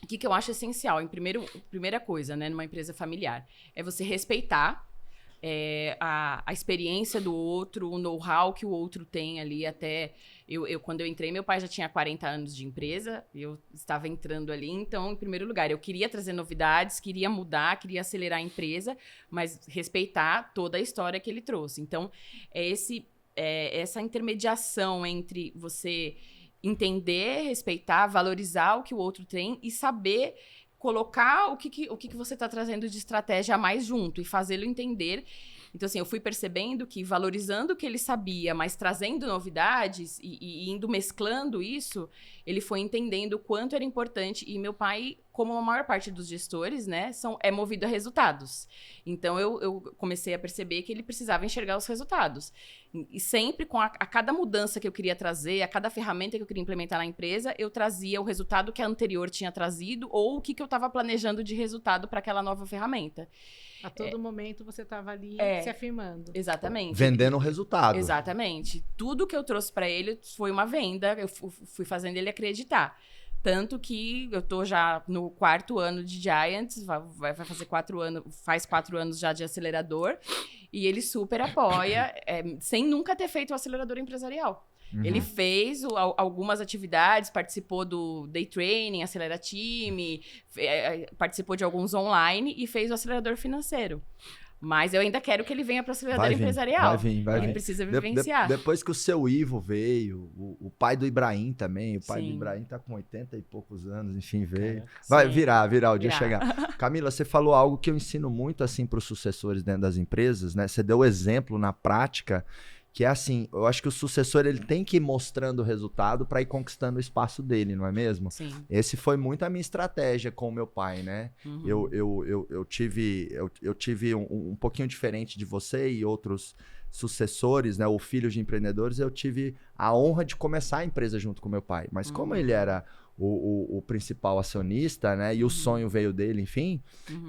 o que eu acho essencial? Primeira coisa, né, numa empresa familiar, é você respeitar a experiência do outro, o know-how que o outro tem ali. Até quando eu entrei, meu pai já tinha 40 anos de empresa, eu estava entrando ali. Então, em primeiro lugar, eu queria trazer novidades, queria mudar, queria acelerar a empresa, mas respeitar toda a história que ele trouxe. Então, essa intermediação entre você entender, respeitar, valorizar o que o outro tem e saber colocar o que você está trazendo de estratégia a mais junto e fazê-lo entender. Então, assim, eu fui percebendo que valorizando o que ele sabia, mas trazendo novidades e indo mesclando isso, ele foi entendendo o quanto era importante. E meu pai, como a maior parte dos gestores, né, é movido a resultados. Então, eu comecei a perceber que ele precisava enxergar os resultados. E sempre, a cada mudança que eu queria trazer, a cada ferramenta que eu queria implementar na empresa, eu trazia o resultado que a anterior tinha trazido ou o que eu estava planejando de resultado para aquela nova ferramenta. A todo momento você estava ali se afirmando. Exatamente. Vendendo o resultado. Exatamente. Tudo que eu trouxe para ele foi uma venda, eu fui fazendo ele acreditar. Tanto que eu tô já no 4º ano de Giants, vai fazer 4 anos, faz 4 anos já de acelerador, e ele super apoia, sem nunca ter feito o acelerador empresarial. Uhum. Ele fez algumas atividades, participou do Day Training, Acelera Time, participou de alguns online e fez o acelerador financeiro. Mas eu ainda quero que ele venha para o acelerador empresarial. Vai vir. Precisa vivenciar. Depois que o seu Ivo veio, o pai do Ibrahim também, o pai do Ibrahim tá com 80 e poucos anos, enfim, veio. Vai virar o dia chegar. Camila, você falou algo que eu ensino muito assim para os sucessores dentro das empresas, né? Você deu o exemplo na prática, que é assim, eu acho que o sucessor ele tem que ir mostrando o resultado para ir conquistando o espaço dele, não é mesmo? Sim. Esse foi muito a minha estratégia com o meu pai, né? Uhum. Eu tive um pouquinho diferente de você e outros sucessores, né, ou filhos de empreendedores, eu tive a honra de começar a empresa junto com meu pai. Mas como ele era o principal acionista, né, e o sonho veio dele, enfim,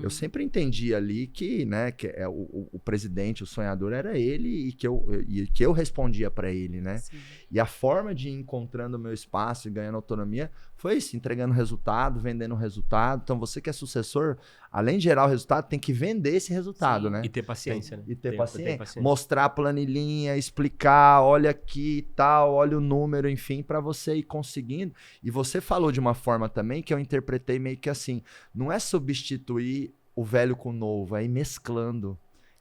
eu sempre entendi ali que, né, que o presidente, o sonhador era ele e que eu respondia para ele, né? Sim. E a forma de ir encontrando o meu espaço e ganhando autonomia foi isso, entregando resultado, vendendo resultado. Então, você que é sucessor, além de gerar o resultado, tem que vender esse resultado, né? E ter paciência, né? E ter paciência. Mostrar a planilhinha, explicar, olha aqui e tal, olha o número, enfim, para você ir conseguindo. E você falou de uma forma também que eu interpretei meio que assim, não é substituir o velho com o novo, é ir mesclando.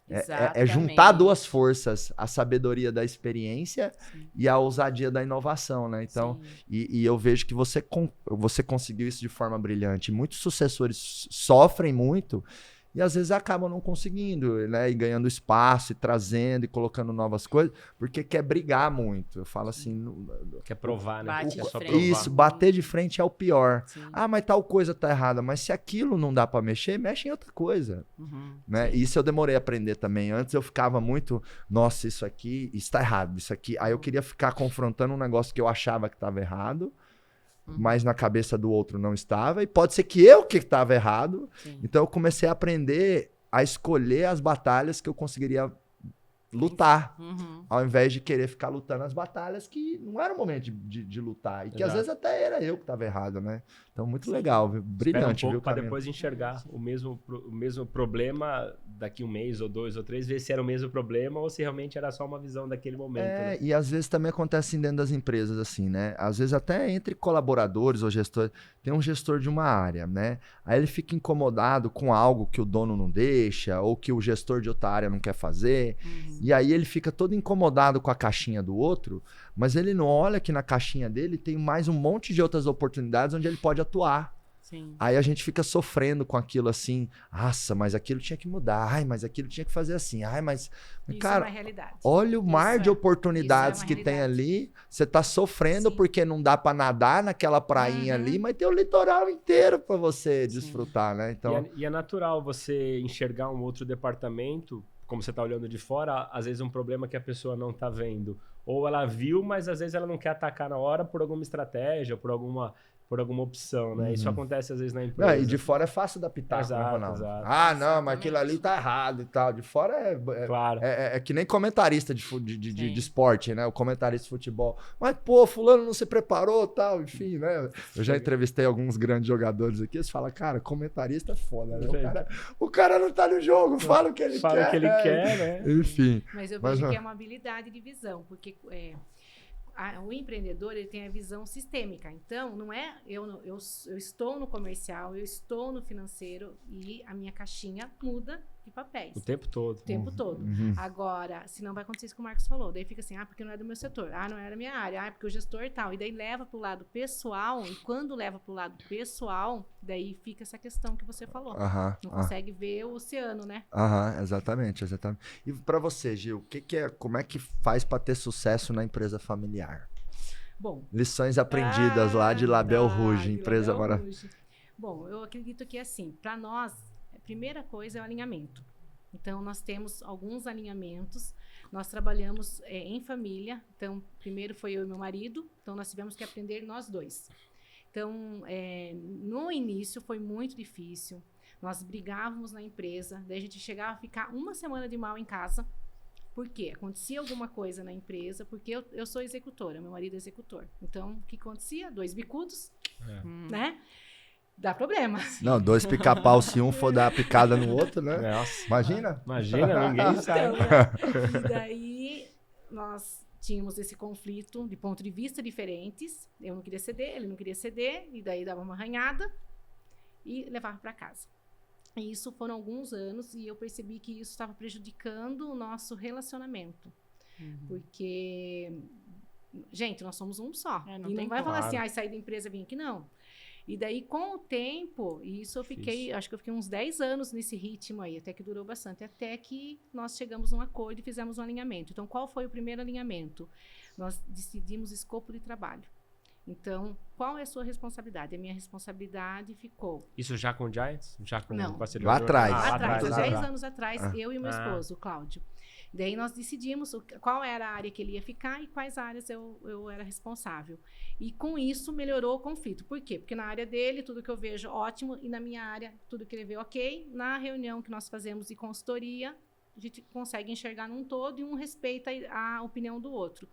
É juntar duas forças, a sabedoria da experiência e a ousadia da inovação, né? Então, e eu vejo que você conseguiu isso de forma brilhante. Muitos sucessores sofrem muito e às vezes acabam não conseguindo, né? E ganhando espaço, e trazendo, e colocando novas coisas, porque quer brigar muito. Eu falo assim... Quer provar, né? Isso, bater de frente é o pior. Sim. Ah, mas tal coisa tá errada. Mas se aquilo não dá pra mexer, mexe em outra coisa. Né? Isso eu demorei a aprender também. Antes eu ficava muito, nossa, isso aqui está errado, isso aqui. Aí eu queria ficar confrontando um negócio que eu achava que estava errado, mas na cabeça do outro não estava, e pode ser que eu que estava errado. Sim. Então eu comecei a aprender a escolher as batalhas que eu conseguiria lutar, ao invés de querer ficar lutando as batalhas que não era o momento de lutar, e que às vezes até era eu que estava errado, né? Então muito legal, viu? Brilhante, viu, para depois enxergar o mesmo problema daqui um mês ou 2 ou 3, ver se era o mesmo problema ou se realmente era só uma visão daquele momento. Né? E às vezes também acontece dentro das empresas, assim, né? Às vezes até entre colaboradores ou gestores, tem um gestor de uma área, né? Aí ele fica incomodado com algo que o dono não deixa, ou que o gestor de outra área não quer fazer, e aí ele fica todo incomodado com a caixinha do outro, mas ele não olha que na caixinha dele tem mais um monte de outras oportunidades onde ele pode atuar. Sim. Aí a gente fica sofrendo com aquilo assim, nossa, mas aquilo tinha que mudar, ai, mas aquilo tinha que fazer assim, ai, mas cara, é uma realidade. Olha o mar de oportunidades que tem ali, você tá sofrendo porque não dá para nadar naquela prainha ali, mas tem o litoral inteiro para você desfrutar, né? Então... E é natural você enxergar um outro departamento, como você tá olhando de fora, às vezes um problema que a pessoa não tá vendo, ou ela viu, mas às vezes ela não quer atacar na hora por alguma estratégia, por por alguma opção, né? Isso acontece às vezes na empresa. E de fora é fácil dar pitaco, né, Ronaldo? Exato. Ah, não, mas aquilo ali tá errado e tal. De fora Claro. é que nem comentarista de esporte, né? O comentarista de futebol. Mas, pô, fulano não se preparou e tal, enfim, né? Eu já entrevistei alguns grandes jogadores aqui, eles falam, cara, comentarista é foda, né? O cara não tá no jogo, fala o que ele quer. Fala o que ele quer, né? Enfim. Mas eu vejo que é uma habilidade de visão, porque o empreendedor ele tem a visão sistêmica. Então, não é eu estou no comercial, eu estou no financeiro e a minha caixinha muda de papéis. O tempo todo. O tempo todo. Agora, se não vai acontecer isso que o Marcos falou, daí fica assim, porque não é do meu setor, não é da minha área, porque o gestor tal. E daí leva para o lado pessoal, e quando leva para o lado pessoal, daí fica essa questão que você falou. Não consegue ver o oceano, né? Exatamente. E para você, Gil, como é que faz para ter sucesso na empresa familiar? Bom, lições aprendidas lá de Label Rouge, empresa maravilhosa. Bom, eu acredito que assim, para nós, a primeira coisa é o alinhamento. Então, nós temos alguns alinhamentos. Nós trabalhamos em família. Então, primeiro foi eu e meu marido. Então, nós tivemos que aprender nós dois. Então, no início foi muito difícil. Nós brigávamos na empresa. Daí a gente chegava a ficar uma semana de mal em casa. Por quê? Acontecia alguma coisa na empresa, porque eu sou executora, meu marido é executor. Então, o que acontecia? 2 bicudos, né? Dá problema. Não, 2 pica-pau, se um for dar a picada no outro, né? Nossa. Imagina, ninguém sabe. Então, e daí, nós tínhamos esse conflito de ponto de vista diferentes. Eu não queria ceder, ele não queria ceder, e daí dava uma arranhada e levava para casa. E isso foram alguns anos e eu percebi que isso estava prejudicando o nosso relacionamento. Porque, gente, nós somos um só. E não vai falar assim, sair da empresa e vim aqui, não. E daí, com o tempo, e isso eu fiquei, acho que eu fiquei uns 10 anos nesse ritmo aí, até que durou bastante, até que nós chegamos num acordo e fizemos um alinhamento. Então, qual foi o primeiro alinhamento? Nós decidimos escopo de trabalho. Então, qual é a sua responsabilidade? A minha responsabilidade ficou... Isso já com o Giants? Já com Não. o parceiro? Lá atrás. Lá atrás, 10 anos atrás, eu e meu esposo, o Cláudio. Daí nós decidimos qual era a área que ele ia ficar e quais áreas eu era responsável. E com isso melhorou o conflito. Por quê? Porque na área dele, tudo que eu vejo ótimo, e na minha área, tudo que ele vê ok. Na reunião que nós fazemos de consultoria, a gente consegue enxergar num todo e um respeita a opinião do outro.